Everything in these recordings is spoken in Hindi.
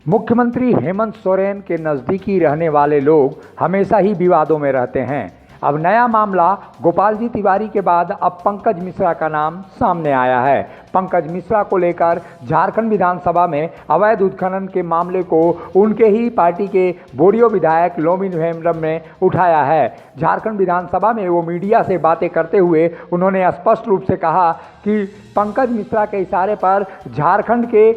मुख्यमंत्री हेमंत सोरेन के नज़दीकी रहने वाले लोग हमेशा ही विवादों में रहते हैं। अब नया मामला गोपाल जी तिवारी के बाद अब पंकज मिश्रा का नाम सामने आया है। पंकज मिश्रा को लेकर झारखंड विधानसभा में अवैध उत्खनन के मामले को उनके ही पार्टी के बोरियो विधायक लोमिन हेम्ब्रम ने उठाया है। झारखंड विधानसभा में वो मीडिया से बातें करते हुए उन्होंने स्पष्ट रूप से कहा कि पंकज मिश्रा के इशारे पर झारखंड के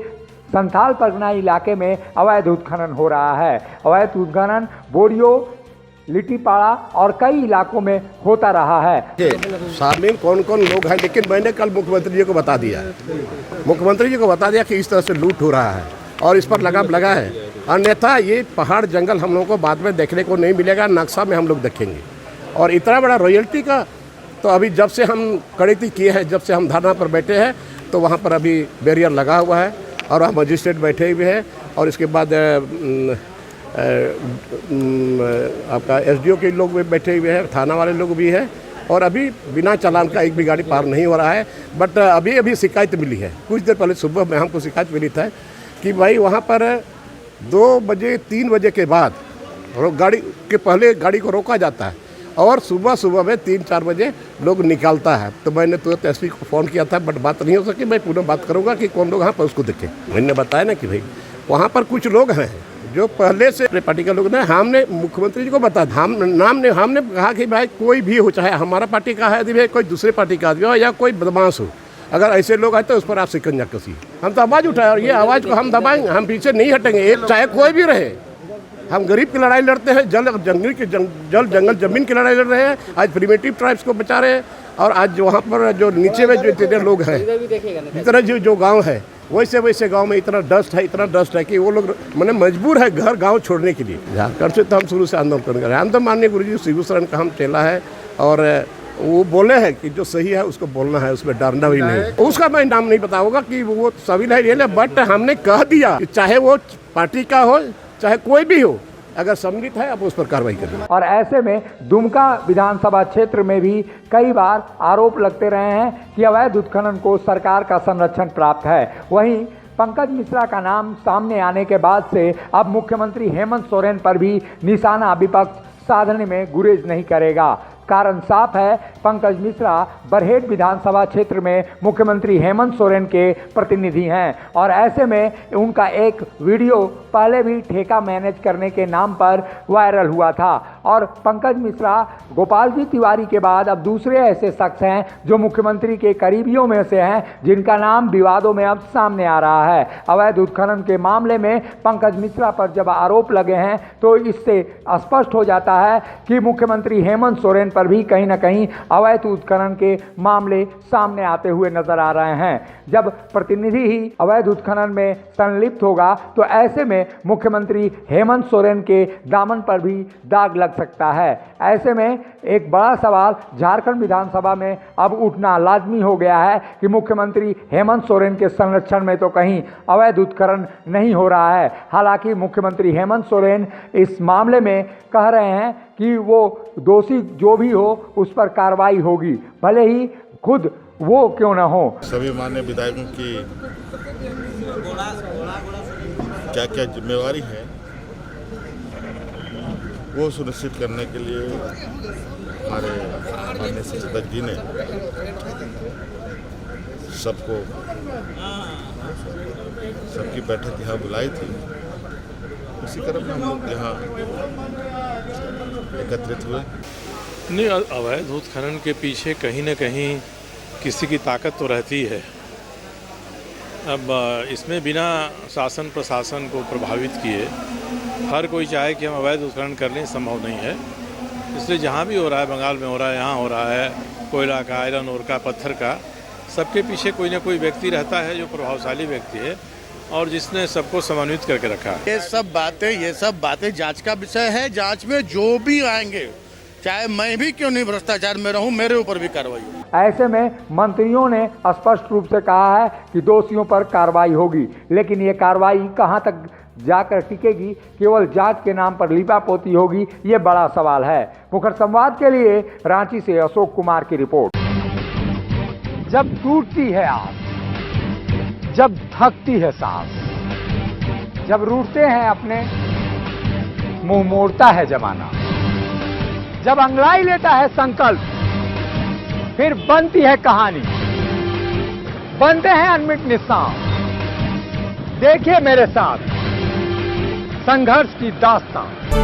संथाल परगना इलाके में अवैध उत्खनन हो रहा है। अवैध उत्खनन बोरियो, लिट्टीपाड़ा और कई इलाकों में होता रहा है। शामिल कौन कौन लोग हैं, लेकिन मैंने कल मुख्यमंत्री जी को बता दिया। मुख्यमंत्री जी को बता दिया कि इस तरह से लूट हो रहा है और इस पर लगाम लगा है। अन्यथा ये पहाड़ जंगल हम लोगों को बाद में देखने को नहीं मिलेगा, नक्शा में हम लोग देखेंगे। और इतना बड़ा रॉयल्टी का तो अभी जब से हम कड़ीती किए हैं, जब से हम धरना पर बैठे हैं, तो वहाँ पर अभी बैरियर लगा हुआ है और वहाँ मजिस्ट्रेट बैठे हुए हैं और इसके बाद आपका एसडीओ के लोग भी बैठे हुए हैं, थाना वाले लोग भी हैं और अभी बिना चालान का एक भी गाड़ी पार नहीं हो रहा है। बट अभी शिकायत मिली है, कुछ देर पहले सुबह में हमको शिकायत मिली था कि भाई वहाँ पर 2 बजे 3 बजे के बाद गाड़ी के पहले गाड़ी को रोका जाता है और सुबह में 3-4 बजे लोग निकालता है। तो मैंने तुरंत एसपी को फ़ोन किया था, बट बात नहीं हो सकी। मैं पुनः बात करूँगा कि कौन लोग यहाँ पर उसको देखें। मैंने बताया ना कि भाई वहाँ पर कुछ लोग हैं जो पहले से अपने पार्टी के लोग ने, हमने मुख्यमंत्री जी को बताया, हमने कहा कि भाई कोई भी हो, चाहे हमारा पार्टी का आदमी है, कोई दूसरे पार्टी का आदमी हो या कोई बदमाश हो, अगर ऐसे लोग आए तो उस पर आप शिकंजा कसिए। हम तो आवाज़ उठाए और ये आवाज़ को हम दबाएंगे, हम पीछे नहीं हटेंगे, चाहे कोई भी रहे। हम गरीब की लड़ाई लड़ते हैं, जल जंगल जमीन की लड़ाई लड़ रहे हैं। आज प्रिमिटिव ट्राइब्स को बचा रहे हैं और आज वहाँ पर जो नीचे में जो इतने लोग हैं, इतना जो गांव है, वैसे गांव में इतना डस्ट है कि वो लोग मैंने मजबूर है घर गांव छोड़ने के लिए। झारखंड से तो हम शुरू से आंदोलन कर रहे हैं। हम तो माननीय गुरुजी शिबू सोरेन का हम चेला है और वो बोले हैं कि जो सही है उसको बोलना है, उसमें डरना भी नहीं। उसका मैं नाम नहीं बताऊंगा कि वो सभी नहीं है, बट हमने कह दिया कि चाहे वो पार्टी का हो चाहे कोई भी हो, अगर सम्मिलित है अब उस पर कार्रवाई करें। और ऐसे में दुमका विधानसभा क्षेत्र में भी कई बार आरोप लगते रहे हैं कि अवैध उत्खनन को सरकार का संरक्षण प्राप्त है। वहीं पंकज मिश्रा का नाम सामने आने के बाद से अब मुख्यमंत्री हेमंत सोरेन पर भी निशाना विपक्ष साधने में गुरेज नहीं करेगा। कारण साफ है, पंकज मिश्रा बरहेट विधानसभा क्षेत्र में मुख्यमंत्री हेमंत सोरेन के प्रतिनिधि हैं और ऐसे में उनका एक वीडियो पहले भी ठेका मैनेज करने के नाम पर वायरल हुआ था। और पंकज मिश्रा गोपाल जी तिवारी के बाद अब दूसरे ऐसे शख्स हैं जो मुख्यमंत्री के करीबियों में से हैं, जिनका नाम विवादों में अब सामने आ रहा है। अवैध उत्खनन के मामले में पंकज मिश्रा पर जब आरोप लगे हैं तो इससे स्पष्ट हो जाता है कि मुख्यमंत्री हेमंत सोरेन पर भी कहीं ना कहीं अवैध उत्खनन के मामले सामने आते हुए नजर आ रहे हैं। जब प्रतिनिधि ही अवैध उत्खनन में संलिप्त होगा तो ऐसे में मुख्यमंत्री हेमंत सोरेन के दामन पर भी दाग लग सकता है। ऐसे में एक बड़ा सवाल झारखंड विधानसभा में अब उठना लाजमी हो गया है कि मुख्यमंत्री हेमंत सोरेन के संरक्षण में तो कहीं अवैध उत्खनन नहीं हो रहा है। हालांकि मुख्यमंत्री हेमंत सोरेन इस मामले में कह रहे हैं कि वो दोषी जो भी हो उस पर कार्रवाई होगी, भले ही खुद वो क्यों न हो। सभी माननीय विधायकों की क्या क्या जिम्मेवारी है वो सुनिश्चित करने के लिए हमारे माननीय सचिव जी ने सबकी बैठक यहाँ बुलाई थी। उसी क्रम में हम लोग यहाँ एकत्रित हुए। नहीं, अवैध उत्खनन के पीछे कहीं न कहीं किसी की ताकत तो रहती है। अब इसमें बिना शासन प्रशासन को प्रभावित किए हर कोई चाहे कि हम अवैध उत्खनन कर लें, संभव नहीं है। इसलिए जहाँ भी हो रहा है, बंगाल में हो रहा है, यहाँ हो रहा है, कोयला का, आयरन ओर का, पत्थर का, सबके पीछे कोई ना कोई व्यक्ति रहता है जो प्रभावशाली व्यक्ति है और जिसने सबको समन्वित करके रखा है। ये सब बातें जांच का विषय है। जांच में जो भी आएंगे, चाहे मैं भी क्यों नहीं भ्रष्टाचार में रहूं, मेरे ऊपर भी कार्रवाई होगी। ऐसे में मंत्रियों ने स्पष्ट रूप से कहा है कि दोषियों पर कार्रवाई होगी, लेकिन ये कार्रवाई कहां तक जाकर टिकेगी, केवल जांच के नाम पर लीपापोती होगी, ये बड़ा सवाल है। मुखर संवाद के लिए रांची से अशोक कुमार की रिपोर्ट। जब टूटती है आस, जब थकती है सांस, जब रूठते हैं अपने, मुंह मोड़ता है जमाना। जब अंगड़ाई लेता है संकल्प, फिर बनती है कहानी, बनते हैं अनमिट निशान। देखिए मेरे साथ संघर्ष की दास्तां।